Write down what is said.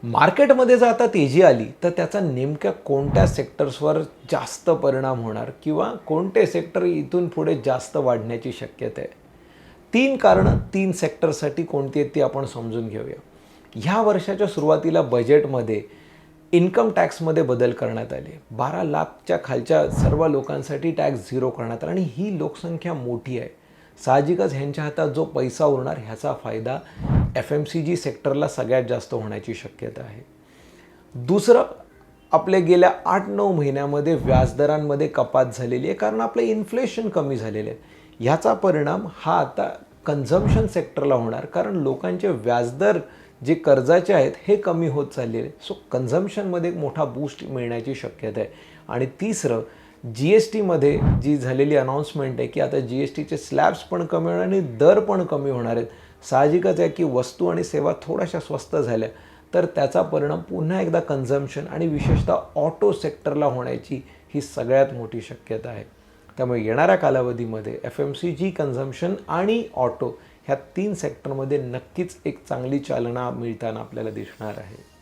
मार्केटमध्ये जर आता तेजी आली तर त्याचा नेमक्या कोणत्या सेक्टर्सवर जास्त परिणाम होणार किंवा कोणते सेक्टर इथून पुढे जास्त वाढण्याची शक्यता आहे? 3 कारणं 3 सेक्टरसाठी कोणती आहेत ती आपण समजून घेऊया. ह्या वर्षाच्या सुरुवातीला बजेटमध्ये इन्कम टॅक्समध्ये बदल करण्यात आले. 12 लाखच्या खालच्या सर्व लोकांसाठी टॅक्स झिरो करण्यात आला आणि ही लोकसंख्या मोठी आहे. साहजिकच ह्यांच्या हातात जो पैसा उरणार ह्याचा फायदा FMCG सेक्टरला सगळ्यात जास्त होण्याची शक्यता आहे. दुसरं, आपले गेल्या 8-9 महिन्यामध्ये व्याजदरांमध्ये कपात झालेली आहे कारण आपलं इन्फ्लेशन कमी झालेलं आहे. ह्याचा परिणाम हा आता कन्झम्पशन सेक्टरला होणार कारण लोकांचे व्याजदर जे कर्जाचे आहेत हे कमी होत चाललेले. सो कन्झम्पशनमध्ये एक मोठा बूस्ट मिळण्याची शक्यता आहे. आणि तिसरं, GSTमध्ये जी झालेली अनाउन्समेंट आहे की आता GSTचे स्लॅब्स पण कमी होणार आणि दर पण कमी होणार आहेत. साहजिकच आहे की वस्तू आणि सेवा थोड्याशा स्वस्त झाल्या तर त्याचा परिणाम पुन्हा एकदा कन्झम्पशन आणि विशेषतः ऑटो सेक्टरला होण्याची ही सगळ्यात मोठी शक्यता आहे. त्यामुळे येणाऱ्या कालावधीमध्ये FMCG, कन्झम्पशन आणि ऑटो ह्या 3 सेक्टरमध्ये नक्कीच एक चांगली चालना मिळताना आपल्याला दिसणार आहे.